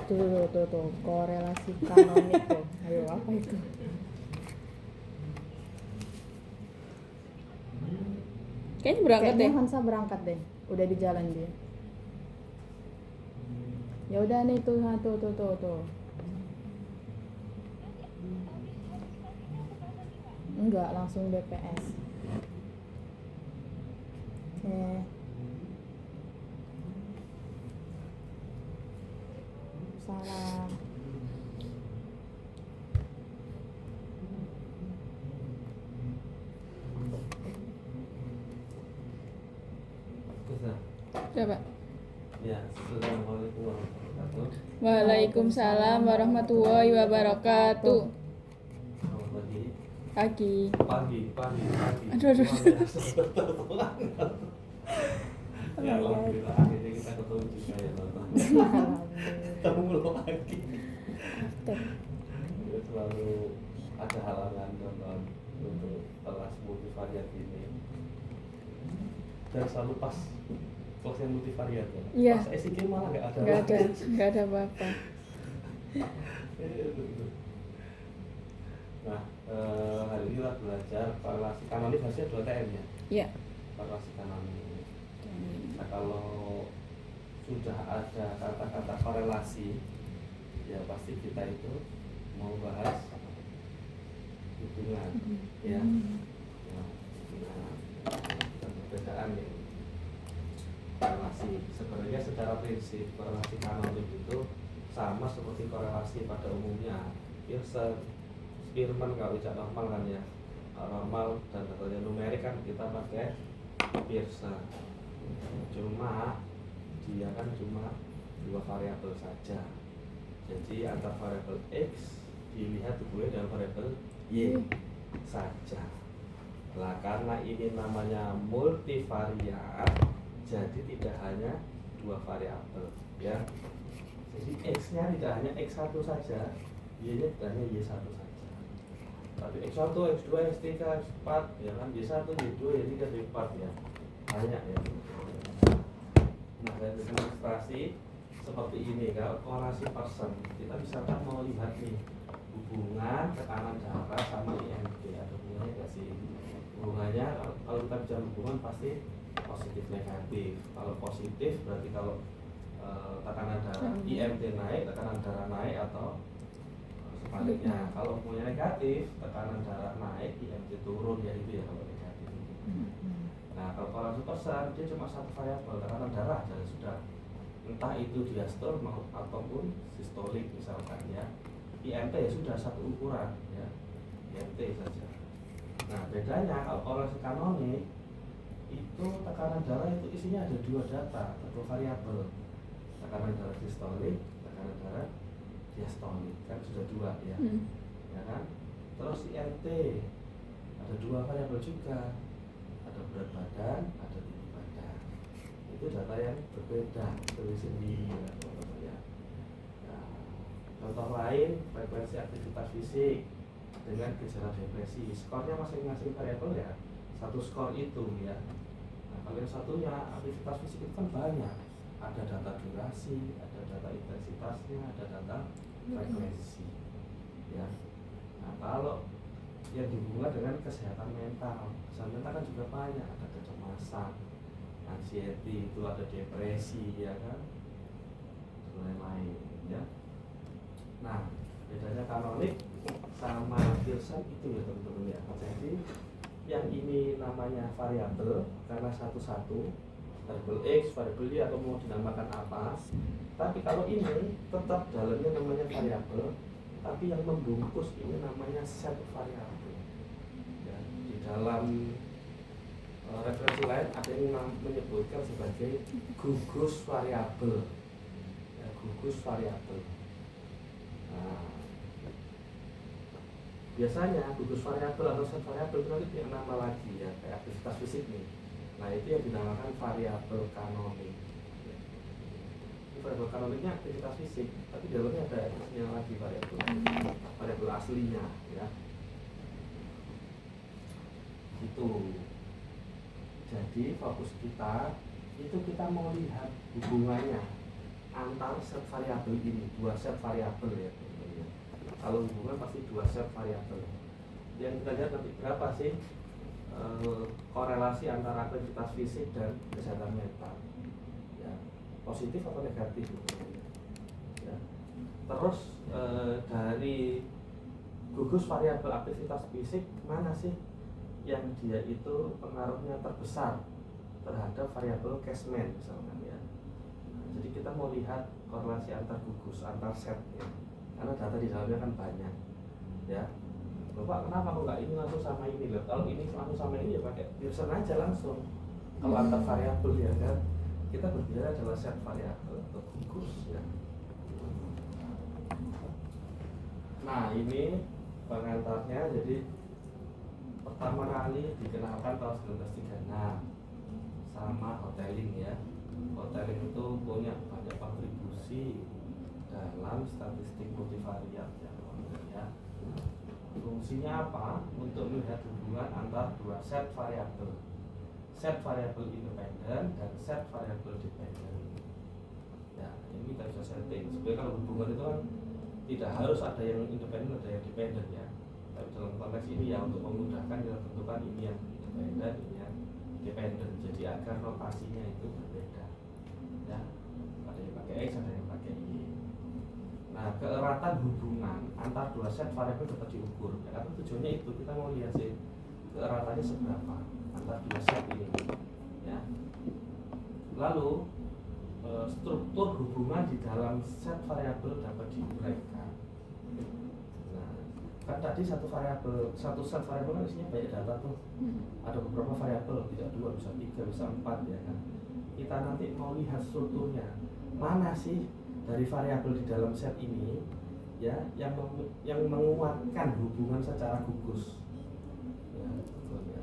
Tuh, korelasi kanonik tuh. Ayo, apa itu? Kayaknya berangkat Kayaknya deh. Hansa berangkat deh. Udah di jalan dia. Ya udah nih tuh. Enggak, langsung BPS. Oke. Salam. Coba. Ya, assalamualaikum warahmatullahi wabarakatuh. Waalaikumsalam warahmatullahi wabarakatuh. Selamat Pagi. pagi. Aduh. Ya, alhamdulillah akhirnya kita ketemu juga ya Nona. Ketemu lagi. Ya, selalu ada halangan nonton untuk kelas multivariat ini. Dan selalu pas kelas yang multivariat ya. Iya. Pas SIG malah nggak ada. Nggak ada apa-apa. Nah, hari ini kita belajar korelasi kanonik hasilnya 2 TM ya. Iya. Korelasi kanonik. Nah, kalau sudah ada kata-kata korelasi, ya pasti kita itu mau bahas hubungan, ya. Nah, perbedaan ya. Korelasi sebenarnya secara prinsip korelasi kanonik itu sama seperti korelasi pada umumnya. Pearson, Spearman kalau tidak normal kan ya, normal dan metode numerik kan kita pakai Pearson. Cuma dia kan cuma 2 variabel saja. Jadi antar variabel X dilihat hubungannya dengan variabel Y saja. Lah karena ini namanya multivariat, jadi tidak hanya 2 variabel ya. Jadi X-nya tidak hanya X1 saja, Y-nya tidak hanya Y1 saja. Tapi X1, X2, X3, X4 ya kan, Y1, Y2, Y3, Y4 ya. Banyak ya. Nah, saya berikan ilustrasi seperti ini. Kalau korelasi Pearson, kita bisa kan mau lihat nih hubungan tekanan darah sama IMP. Ada hubungannya nggak sih? Hubungannya kalau kita bicara hubungan pasti positif negatif. Kalau positif berarti kalau tekanan darah IMP naik, tekanan darah naik atau sebaliknya. Kalau hubungannya negatif, tekanan darah naik, IMP turun ya itu ya kalau negatif. Nah, kalau korelasi Pearson dia cuma satu variabel tekanan darah dan sudah, entah itu diastol ataupun sistolik misalkan ya. IMT ya sudah satu ukuran ya, IMT saja. Nah, bedanya kalau korelasi kanonik itu tekanan darah itu isinya ada 2 data atau 2 variabel, tekanan darah sistolik, tekanan darah diastolik kan sudah 2 ya, ya kan. Terus IMT ada 2 variabel juga, ada berat badan, ada tinggi badan. Itu data yang berbeda dari sendiri ya, teman-teman ya. Nah, contoh lain frekuensi aktivitas fisik dengan gejala depresi, skornya masing-masing variabel ya, satu skor itu ya. Nah, kalau yang satunya aktivitas fisik itu kan banyak, ada data durasi, ada data intensitasnya, ada data frekuensi ya. Nah, kalau yang dihubungkan dengan kesehatan mental kan juga banyak, ada kecemasan, anxiety, itu ada depresi ya kan, dan lain-lain ya. Nah, bedanya kanonik sama Pearson itu ya teman-teman ya. Jadi yang ini namanya variabel karena satu-satu, variabel X, variabel Y atau mau dinamakan apa. Tapi kalau ini tetap dalamnya namanya variabel, tapi yang membungkus ini namanya set variabel. Ya, di dalam referensi lain ada yang menyebutkan sebagai gugus variabel. Ya, gugus variabel. Nah, biasanya gugus variabel atau set variabel itu nanti punya nama lagi ya, kayak aktivitas fisik nih. Nah, itu yang dinamakan variabel kanonik. Ini variabel kanoniknya aktivitas fisik, tapi di dalamnya ada yang lagi variabel aslinya ya. Itu. Jadi fokus kita itu kita mau lihat hubungannya antar set variabel ini, dua set variabel ya. Kalau hubungan pasti dua set variabel. Yang kita lihat nanti berapa sih korelasi antara aktivitas fisik dan kesehatan mental, ya, positif atau negatif, ya. Terus dari gugus variabel aktivitas fisik mana sih yang dia itu pengaruhnya terbesar terhadap variabel Cashman misalkan ya. Jadi kita mau lihat korelasi antar gugus, antar set ya. Karena data di dalamnya kan banyak ya. Bapak kenapa kok nggak ini langsung sama ini loh? Kalau ini langsung sama ini ya pakai Pearson aja langsung. Kalau antar variabel ya kan, kita berbicara adalah set variabel atau gugus ya. Nah ini pengantarnya, jadi pertama kali dikenalkan tahun 1936 sama Hotelling ya. Hotelling itu punya banyak kontribusi dalam statistik multivariat ya. Fungsinya apa? Untuk melihat hubungan antar dua set variabel independen dan set variabel dependen. Ya, ini kita bisa setting. Sebenarnya kalau hubungan itu kan tidak harus ada yang independen, ada yang dependen ya. Tapi dalam konteks ini ya untuk memudahkan kita tentukan ini yang independen, ini yang dependen. Jadi agar notasinya itu berbeda. Ya, ada yang pakai X, ada yang pakai Y. Nah, keeratan hubungan antar dua set variabel dapat diukur. Ya, karena tujuannya itu kita mau lihat sih keeratannya seberapa antar dua set ini. Ya. Lalu struktur hubungan di dalam set variabel dapat diuraikan. Nah, kan tadi satu set variabel kan isinya banyak data tuh. Ada beberapa variabel, tidak dua, bisa tiga, bisa empat ya kan. Kita nanti mau lihat strukturnya. Mana sih dari variabel di dalam set ini ya yang menguatkan hubungan secara gugus. Ya, betul ya.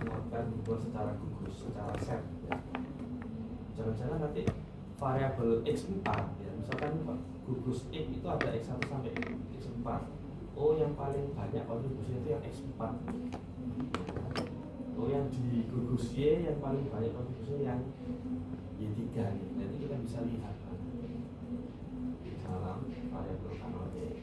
Menguatkan hubungan secara gugus, secara set ya. Jangan-jangan nanti variabel X4 ya, misalkan gugus X itu ada X1 sampai X4. Oh, yang paling banyak kontribusinya itu yang X4. Oh, yang di gugus Y yang paling banyak kontribusinya yang Y3 nih. Nanti kita bisa lihat di dalam variabel kanonik.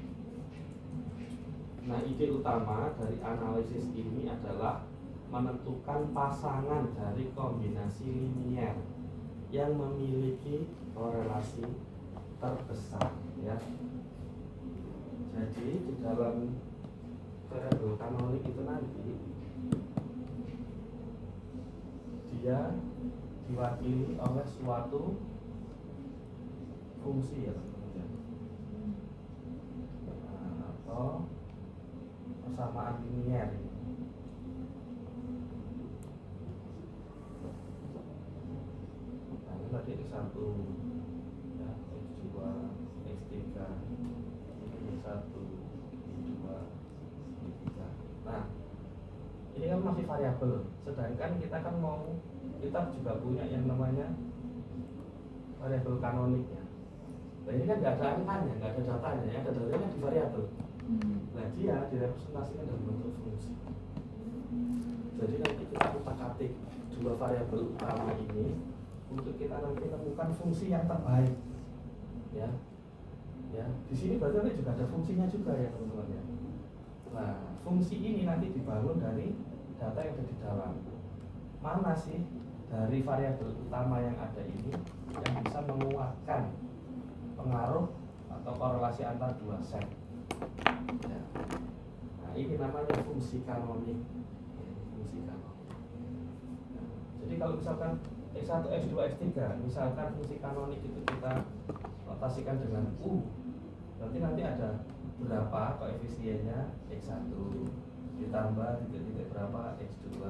Nah, ide utama dari analisis ini adalah menentukan pasangan dari kombinasi linier yang memiliki korelasi terbesar ya. Jadi di dalam variabel kanonik itu nanti dia diwakili oleh suatu fungsi ya teman-teman, atau persamaan linier. Tadi X1 ya, X2, X3, Y1, Y2, Y3. Nah, ini kan masih variabel. Sedangkan kita kan kita juga punya yang namanya variabel kanonik ya. Nah, ini kan nggak ada angkanya, nggak ada datanya, yang ada datanya kan di variabel. Nah, dia direpresentasikan dalam bentuk fungsi. Jadi nanti kita utak-atik dua variabel utama ini untuk kita nanti temukan fungsi yang terbaik, ya. Di sini berarti juga ada fungsinya juga ya teman-teman ya. Nah, fungsi ini nanti dibangun dari data yang ada di dalam. Mana sih dari variabel utama yang ada ini yang bisa menguatkan pengaruh atau korelasi antar dua set? Ya. Nah, ini namanya fungsi kanonik. Ya, fungsi kanonik. Nah, jadi kalau misalkan X1, X2, X3, misalkan fungsi kanonik itu kita notasikan dengan U, berarti nanti ada berapa koefisiennya X1 ditambah titik-titik berapa X2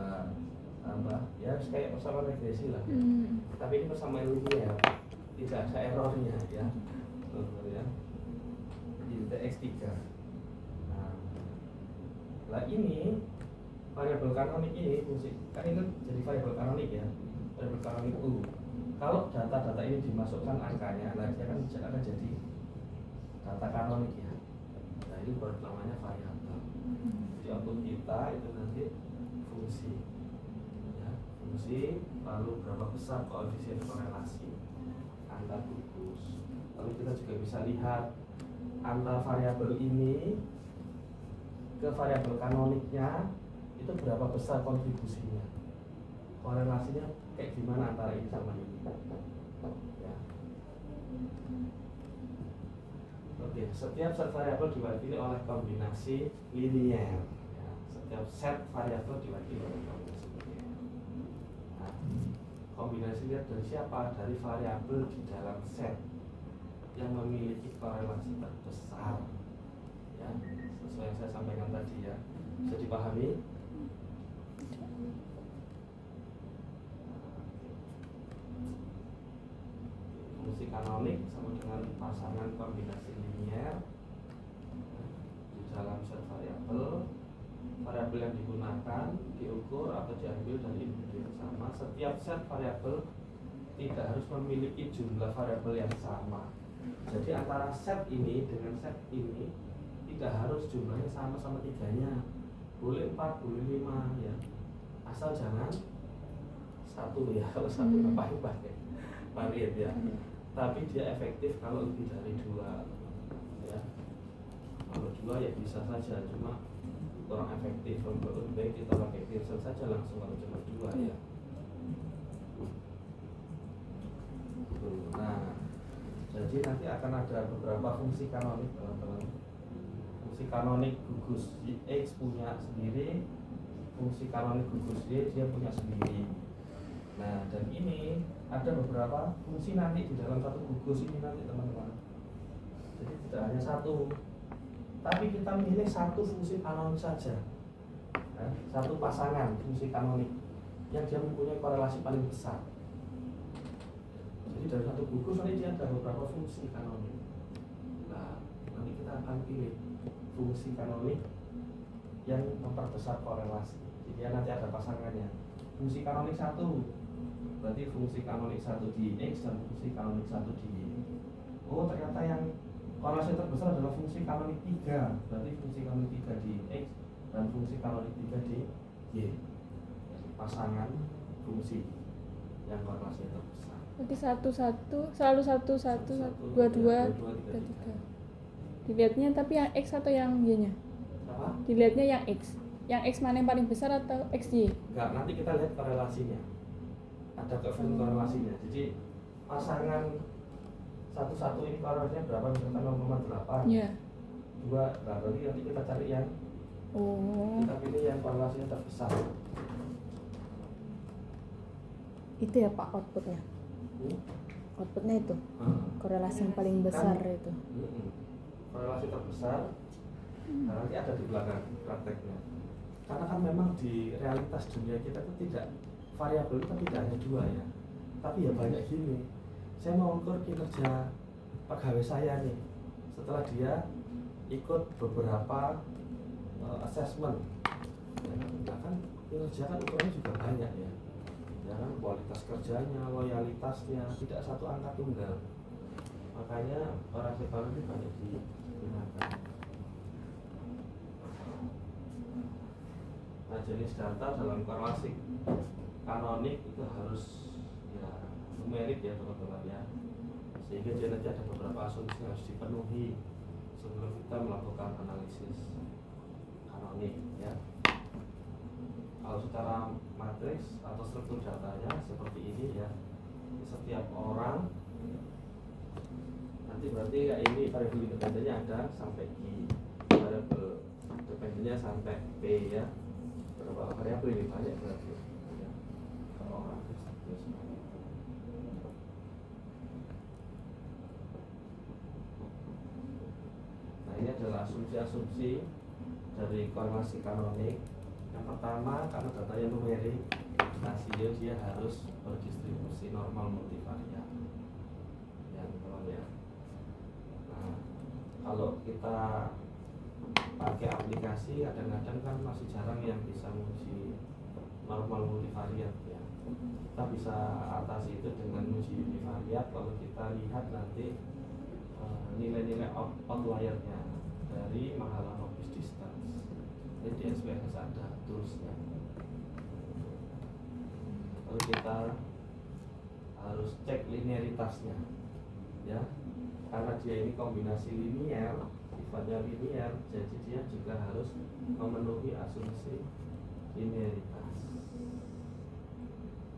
tambah, ya kayak persamaan regresi lah. Tapi ini persamaan linear, tidak ada errornya ya. Betul ya. Di titik X3. Nah, ini variabel kanonik ini fungsi kan ini jadi variabel kanonik ya. Variabel kanonik U. Kalau data-data ini dimasukkan angkanya, nah dia akan jadi data kanonik ya. Nah, ini baru namanya variabel. Jadi output kita itu nanti fungsi, ya, fungsi lalu berapa besar koefisien korelasi antar gugus. juga bisa lihat antar variabel ini ke variabel kanoniknya itu berapa besar kontribusinya, korelasinya kayak gimana antara ini sama ini ya. Oke, setiap set variabel diwakili oleh kombinasi linier ya. Setiap set variabel diwakili oleh kombinasi linier. Nah, kombinasi linier dari siapa? Dari variabel di dalam set yang memiliki korelasi terbesar ya, sesuai yang saya sampaikan tadi ya. Bisa dipahami? Fungsi kanonik sama dengan pasangan kombinasi linier di dalam set variabel. Variabel yang digunakan diukur atau diambil dari individu yang sama. Setiap set variabel tidak harus memiliki jumlah variabel yang sama. Jadi antara set ini dengan set ini tidak harus jumlahnya sama-sama tiganya. Boleh 4, boleh 5 ya. Asal jangan satu ya. Kalau satu ngapain pakai varian ya. Tapi dia efektif kalau lebih dari 2 ya. Kalau 2 ya bisa saja, cuma kurang efektif. Lebih baik kita pakai Pearson saja langsung kalau cuma 2 ya. Nah, jadi nanti akan ada beberapa fungsi kanonik teman-teman. Fungsi kanonik gugus X punya sendiri, fungsi kanonik gugus Y dia punya sendiri. Nah, dan ini ada beberapa fungsi nanti di dalam satu gugus ini nanti teman-teman. Jadi tidak hanya satu, tapi kita milih satu fungsi kanonik saja, nah, satu pasangan fungsi kanonik yang dia mempunyai korelasi paling besar. Jadi dari satu gugus nanti dia ada beberapa fungsi kanonik. Nah, nanti kita akan pilih fungsi kanonik yang memperbesar korelasi. Jadi nanti ada pasangannya. Fungsi kanonik 1 berarti fungsi kanonik 1 di X dan fungsi kanonik 1 di Y. Oh, ternyata yang korelasi terbesar adalah fungsi kanonik 3. Berarti fungsi kanonik 3 di X dan fungsi kanonik 3 di Y. Jadi pasangan fungsi yang korelasinya terbesar. Berarti selalu satu, dua, tiga. Dilihatnya tapi yang X atau yang Y-nya? Apa? Dilihatnya yang X. Yang X mana yang paling besar atau XY? Enggak, nanti kita lihat korelasinya. Ada korelasinya. Jadi pasangan satu ini korelasinya berapa? Misalkan 0,8. Iya. 2, nah berarti nanti kita cari yang kita pilih yang korelasinya terbesar. Itu ya Pak outputnya. Outputnya itu korelasi yang paling besar Kan, itu. korelasi terbesar. Nah, nanti ada di belakang prakteknya. Karena kan memang di realitas dunia kita itu tidak variabel itu tidak hanya 2 ya, tapi ya banyak gini. Saya mau ukur kinerja pegawai saya nih setelah dia ikut beberapa assessment. Nah kan kinerja kan ukurannya juga banyak ya. Ya kan, kualitas kerjanya, loyalitasnya, tidak satu angka tunggal. Makanya orang sekarang ini banyak digunakan. Nah, jenis data dalam korelasi kanonik itu harus ya numerik ya teman-teman ya, sehingga dia nanti ada beberapa asumsi yang harus dipenuhi sebelum kita melakukan analisis kanonik ya. Kalau secara matriks atau struktur datanya seperti ini ya, setiap orang nanti berarti kayak ini variabel independennya ada sampai I, variabel dependennya sampai P ya. Berapa variabel ini banyak berarti ya. Kalau orang terus. Nah, ini adalah asumsi-asumsi dari korelasi kanonik. Yang pertama, karena datanya numerik, rasio dia harus berdistribusi normal multivariat. Ya, teman ya. Nah, kalau kita pakai aplikasi kadang-kadang kan masih jarang yang bisa menguji normal multivariat ya. Kita bisa atasi itu dengan uji univariat. Kalau kita lihat nanti nilai-nilai outliernya dari Mahalanobis distance. Jadi di SPSS ada toolsnya. Lalu kita harus cek linearitasnya ya. karena dia ini kombinasi linier, sifatnya linier, jadi dia juga harus memenuhi asumsi linearitas.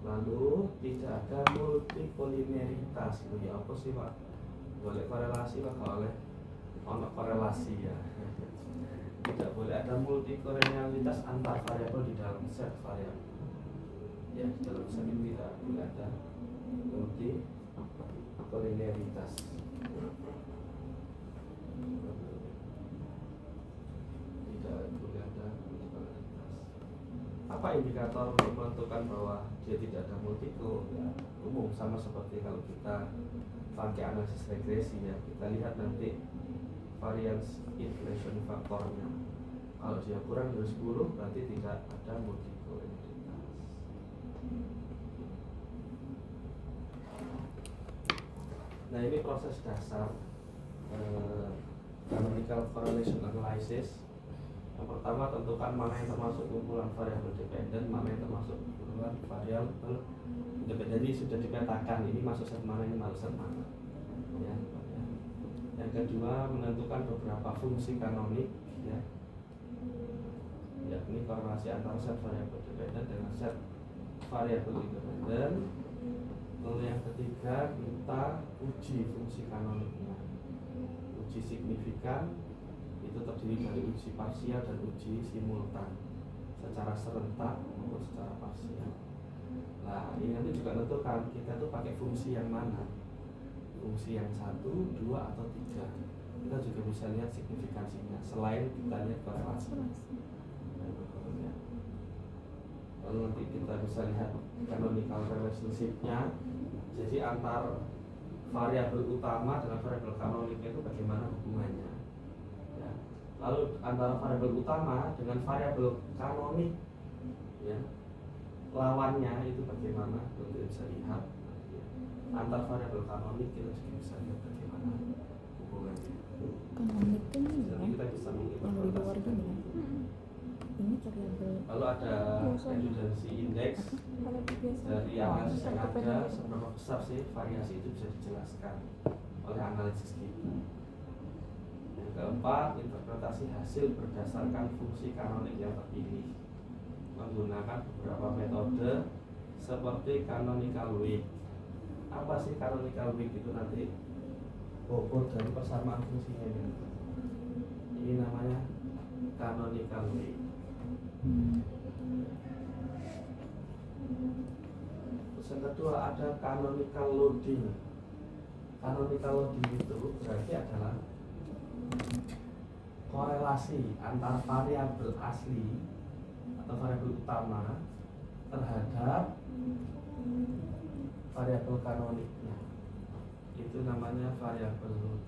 Lalu tidak ada multikoliniaritas. Ya apa sih Pak? Boleh korelasi Pak? Boleh ono korelasi ya. Tidak boleh ada multikolinialitas antar variabel di dalam set variabel. Ya, di dalam set ini tidak boleh ada multikoliniaritas. Tidak boleh ada multikoliniaritas. Apa indikator untuk menentukan bahwa dia tidak ada multikol? Ya, umum sama seperti kalau kita pakai analisis regresi ya, kita lihat nanti variance inflation faktornya. Kalau dia kurang dari 10 berarti tidak ada multikoliniaritas. Nah ini proses dasar canonical correlation analysis. Yang pertama tentukan mana yang termasuk kumpulan variabel dependen, mana yang termasuk kumpulan variabel independen. Jadi sudah dipetakan ini masuk set mana, ini masuk set mana. Ya. Yang kedua menentukan beberapa fungsi kanonik, ya, yakni korelasi antara set variabel dependen dengan set variabel independen. Lalu yang ketiga kita uji fungsi kanoniknya. Uji signifikan itu terdiri dari uji parsial dan uji simultan, secara serentak maupun secara parsial. Nah ini nanti juga menentukan kita tuh pakai fungsi yang mana, fungsi yang 1, 2 atau 3. Kita juga bisa lihat signifikansinya selain kita lihat korelasi. Lalu nanti kita bisa lihat canonical relationship-nya. Jadi antar variabel utama dengan variabel kanoniknya itu bagaimana hubungannya. Ya. Lalu antara variabel utama dengan variabel kanonik, ya, lawannya itu bagaimana, kita bisa lihat. Antar variabel kanonik kita juga bisa lihat bagaimana hubungannya. Kanonik kan ini Jadi kan kita bisa yang di luar menginterpretasikan. gini kan. Ini variabel Lalu ada redundancy index dari analisis yang ada, seberapa besar sih variasi itu bisa dijelaskan oleh analisis kita. Yang keempat, interpretasi hasil berdasarkan fungsi kanonik yang terpilih menggunakan beberapa metode seperti canonical weight. Apa sih canonical weight itu nanti bobot dari persamaan fungsinya ini. Ini namanya canonical weight. Terus yang kedua ada canonical loading. Canonical loading itu berarti adalah korelasi antar variabel asli atau variabel utama terhadap variabel kanoniknya. Itu namanya variabel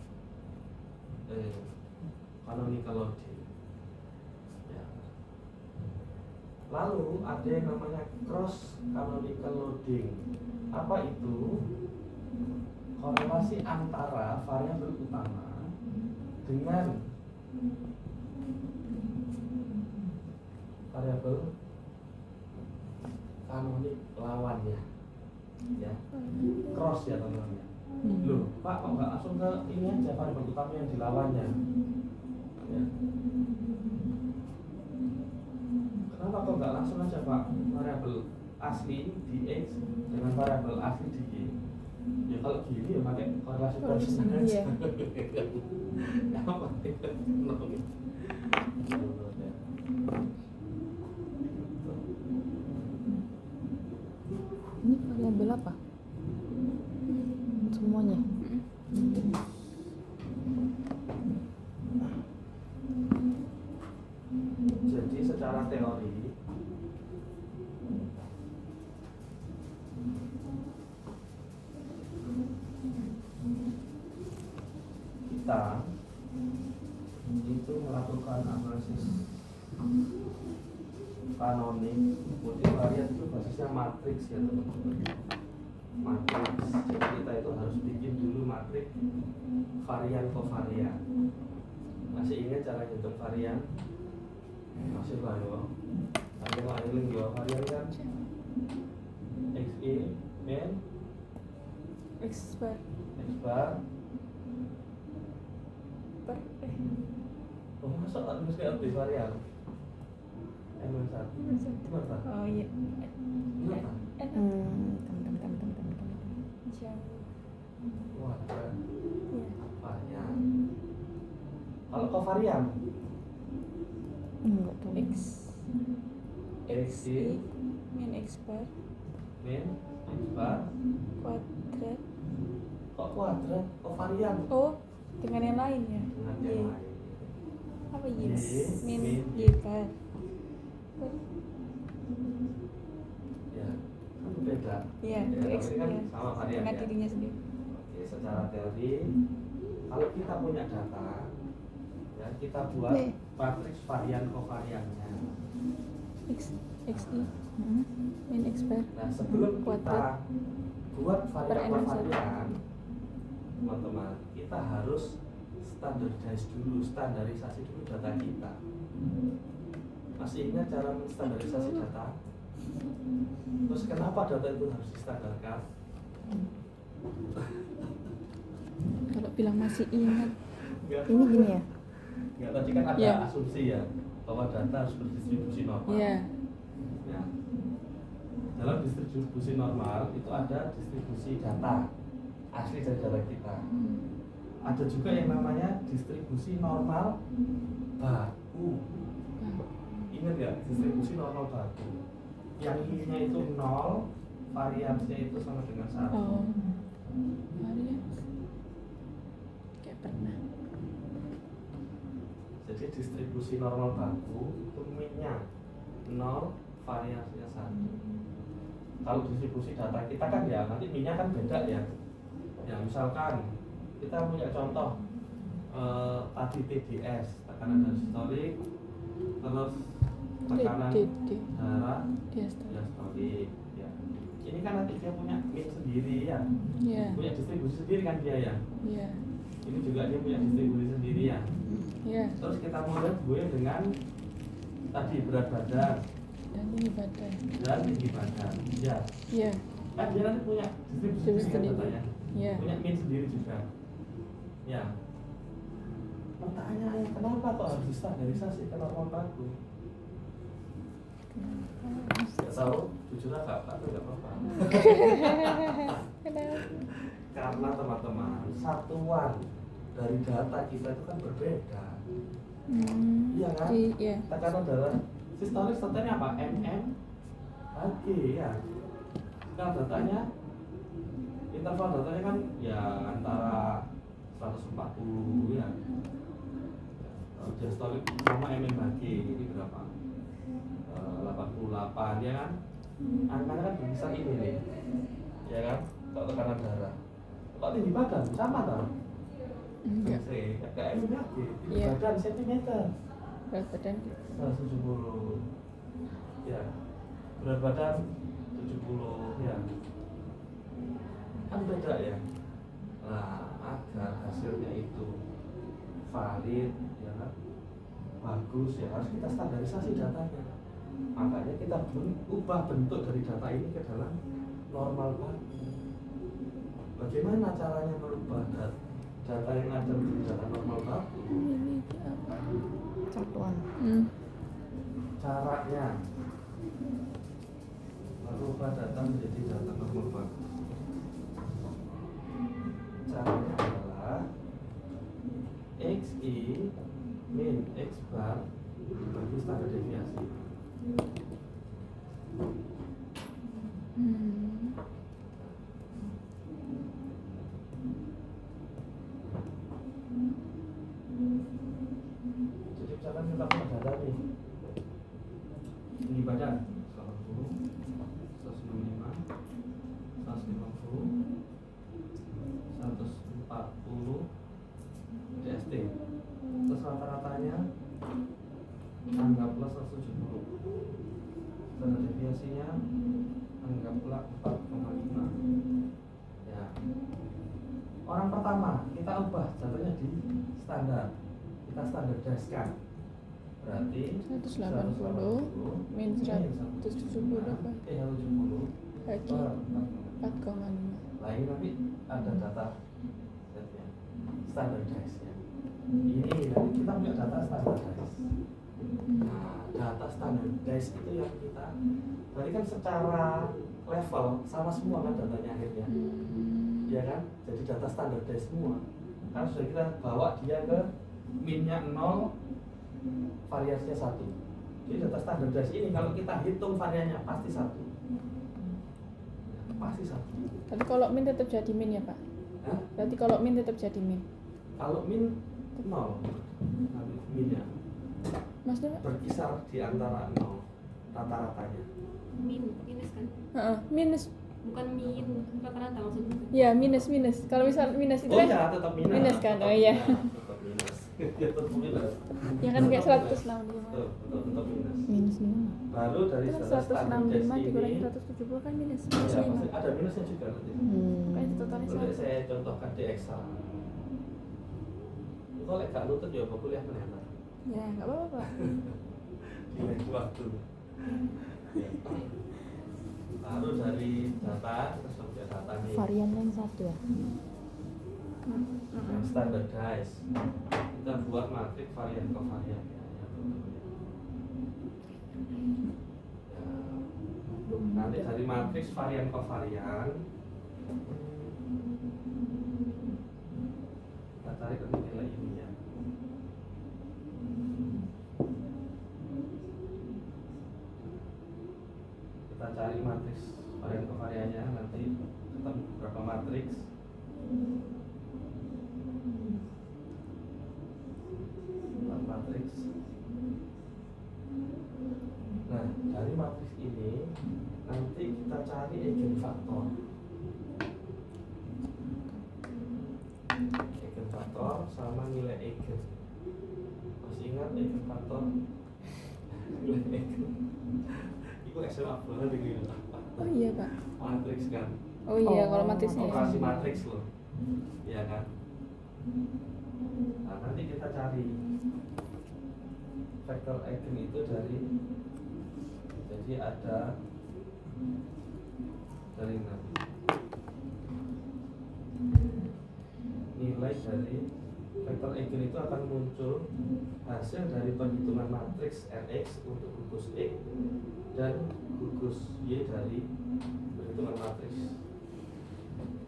canonical loading. Lalu ada yang namanya cross canonical loading. Apa itu? Korelasi antara variabel utama dengan variabel kanonik lawannya. Ya. Cross ya teman-teman. Loh, Pak, kok nggak langsung ke ini aja variabel utama yang dilawannya? Ya. Kenapa kok nggak langsung aja Pak variabel asli di X dengan variabel asli di Y? Ya kalau gini ya pakai korelasi Pearson aja. Ya apa? Ini variabel apa? Semuanya. Jadi secara teori kita itu melakukan analisis kanonik multivariat itu basisnya matriks ya teman-teman. Matriks. Jadi kita itu harus bikin dulu matriks varian kovarian. Masih ingat cara hitung varian? Masih lah ya. Varian lain ya varian kan XI min X bar X bar per Oh, masa harus kayak update varian? M1 kenapa? oh iya Kenapa? enak Teman-teman. jauh Wah, keren. iya Varian. Kalau kau varian? Enggak tahu. X XI min X bar min X bar. kuadrat Kok kuadrat? Kok varian? oh dengan yang lain ya Dengan Y yang lain. apa Y Y, min min Y bar Ya, kan beda. iya Ya, itu X tapi kan nya sama varian dengan ya. dirinya sendiri Oke, secara teori, kalau kita punya data, ya kita buat Nih. matriks varian kovariannya. X XI Hmm. min X bar Nah, sebelum kita Kuadrat. buat Per varian N1. kovarian, teman-teman, kita harus standarisasi dulu data kita. Masih ingat cara menstandarisasi data? Terus kenapa data itu harus distandarkan? kalau bilang masih ingat Enggak. Ini gini ya. Ya, tadi kan ada Ya. asumsi ya bahwa data harus berdistribusi normal. iya Ya. Dalam distribusi normal itu ada distribusi data asli dari data kita. Ada juga yang namanya distribusi normal baku. Ingat ya, distribusi normal baku. Yang I-nya itu 0, variansnya itu sama dengan 1. oh varian kayak pernah Jadi distribusi normal baku itu min-nya 0, variasinya 1. Kalau distribusi data kita kan ya nanti min-nya kan beda ya. Ya misalkan kita punya contoh tadi TDS, tekanan diastolik, terus tekanan darah diastolik. Ya. Ini kan nanti dia punya min sendiri ya, iya punya distribusi sendiri kan dia ya. iya Ini juga dia punya distribusi sendiri ya. iya Terus kita mulai gue dengan tadi berat badan dan ini badan dan tinggi badan. Ya, iya kan dia nanti punya distribusi sendiri kan datanya. iya Punya min sendiri juga. Ya. Pertanyaannya kenapa kok harus distandarisasi ke normal baku? Gak tahu, jujur agak nggak apa-apa. Karena teman-teman, satuan dari data kita itu kan berbeda. Iya kan? iya Tekanan darah sistolik contohnya apa? MM Hg ya. Kalau datanya interval datanya kan ya antara 140 ya. Diastolik sama mmHg ini berapa? 88 ya kan? Angkanya kan bisa ini nih. Ya kan? Kalau tekanan darah. Kalau tinggi badan sama tak? enggak Kayak mmHg, tinggi Iya. badan sentimeter. berat badan 170 ya, berat badan 70 ya, kan beda ya. Nah, agar hasilnya itu valid ya kan, bagus ya, harus kita standarisasi datanya. Makanya kita ubah bentuk dari data ini ke dalam normal baku. Bagaimana caranya merubah data yang ada menjadi data normal baku? ini apa Satuan. Caranya merubah data menjadi data normal baku. Caranya adalah XI min X bar dibagi standar deviasi. Jadi misalkan kita punya data nih, tinggi badan 140, 165, 150, 140 DST. Terus rata-ratanya anggaplah 170. Standar deviasinya anggaplah 4,5. Ya. Orang pertama kita ubah datanya di standar. Kita standardiskan. Berarti 180 min 170 apa? 170 Bagi 4,5 Nah ini nanti ada data setnya, standardized-nya. ini nanti kita punya data standardized. Nah, data standardized itu yang kita berarti kan secara level sama semua kan datanya akhirnya, ya kan? Jadi data standardized semua. Karena sudah kita bawa dia ke minnya 0, variasinya 1. Jadi data standardized ini kalau kita hitung variannya pasti 1. Pasti 1. Tapi kalau min tetap jadi min ya Pak? Hah? Berarti kalau min tetap jadi min? Kalau min 0, nanti minnya Maksudnya Pak? berkisar di antara 0 rata-ratanya. minus kan, Minus. bukan min rata-rata maksudnya. Ya minus. Kalau misal minus itu Oh kan ya, tetap minus. minus kan? Tetap Oh iya. Tetap minus. Ya tetap minus. Ya kan kayak 165. Tetap minus. Minus 5. Baru dari Itu kan data standardized 165 dikurangi ini 170 kan minus. ya, Minus 5. pasti ada minusnya juga nanti. Kan itu totalnya Boleh 1. saya contohkan di Excel. Kalau gak lutut ya apa kuliah ternyata. Ya nggak apa-apa Pak. Di lain waktu. Ya. Baru dari data terus sampai data nih. Varian yang 1 ya. Yang standardized. Kita buat matriks varian kovarian ya. Nanti dari matriks varian kovarian kita cari ke nilai ini ya. Kita cari matriks varian kovariannya, nanti ketemu beberapa matriks. Matriks. Nah, dari matriks ini nanti kita cari eigenfaktor. Eigenfaktor sama nilai eigen. Masih ingat eigenfaktor? Nilai eigen. Itu SMA banget ini. Oh iya Pak. Matriks kan. Oh iya Oh, kalau matriksnya. Operasi matriks loh. Iya kan? Nah, nanti kita cari vektor eigen itu dari, jadi ada dari nilai dari vektor eigen itu akan muncul hasil dari perhitungan matriks Rx untuk gugus X dan gugus Y dari perhitungan matriks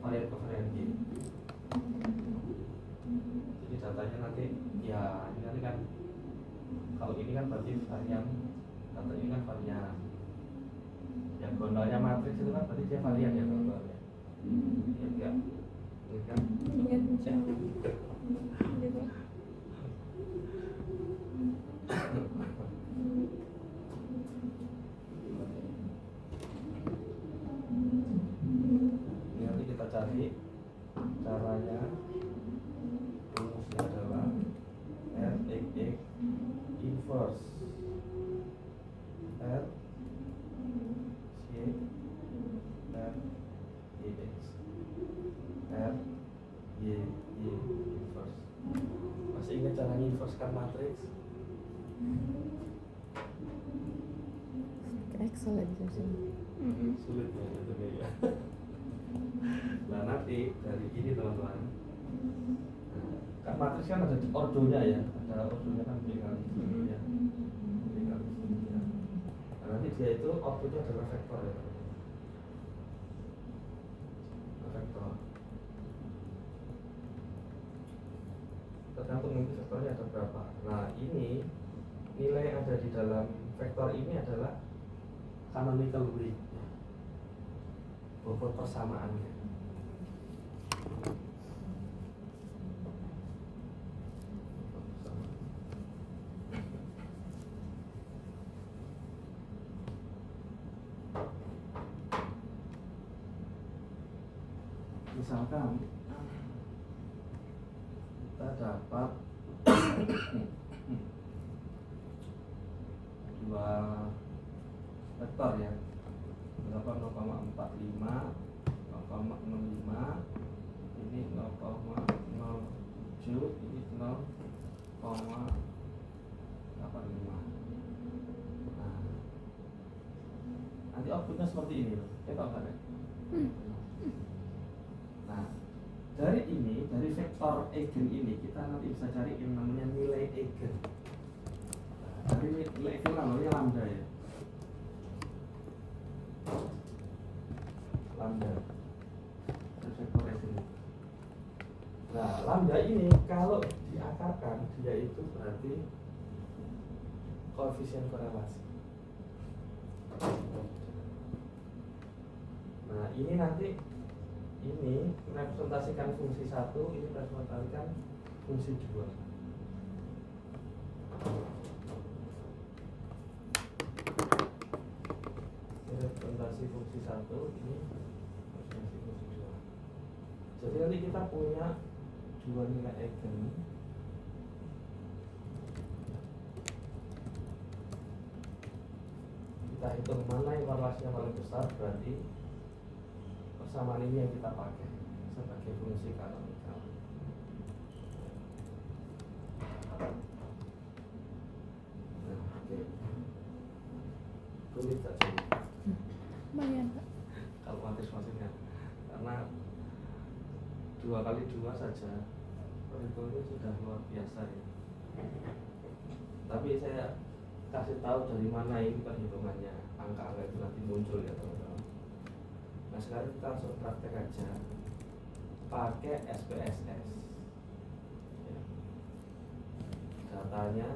varian kovarian Y. Jadi datanya nanti ya ini nanti kan, kalau ini kan berarti varian, data ini kan varian. Yang gondolnya matriks itu kan berarti dia varian ya gondolnya. Ya enggak? Ini kan Ingat insyaallah. Iya Pak. ini nanti kita cari caranya. Rumusnya adalah Rx inverse R C R X R Y inverse. Masih ingat cara inverse kan matriks? Excel lagi susah. Sulit ya itu ya. Nah nanti dari ini teman-teman, kan matriks kan ada ordonya ya, ada ordonya kan tinggal ya, tinggal ya. Nah, nanti dia itu outputnya adalah vektor ya, vektor. Tergantung nanti vektornya ada berapa. Nah ini nilai yang ada di dalam vektor ini adalah canonical weight, bobot persamaannya. Misalkan kita dapat dua vektor ya, 0,45, 0,65, ini 0,07, ini 0,85. Nah, nanti outputnya seperti ini loh, kita tahu kan ya? Nah, dari ini, dari vektor faktor eigen ini kita nanti bisa cari yang namanya nilai eigen. Tapi nilai eigen namanya lambda ya. Lambda. Faktor eigen. Nah, lambda ini kalau diakarkan dia itu berarti koefisien korelasi. Nah, ini nanti ini representasikan fungsi 1, ini representasikan fungsi 2. Ini representasi fungsi 1, ini representasi fungsi 2. Jadi nanti kita punya dua nilai eigen. Kita hitung mana yang korelasinya paling besar, berarti persamaan ini yang kita pakai sebagai fungsi kanonikal. Nah, oke. Sulit tak sih? Lumayan Pak. Kalkulatif maksudnya, karena 2 kali 2 saja perhitungannya sudah luar biasa ya. Tapi saya kasih tahu dari mana ini perhitungannya, angka-angka itu nanti muncul ya teman-teman. Nah sekarang kita langsung praktek aja pakai SPSS ya. Datanya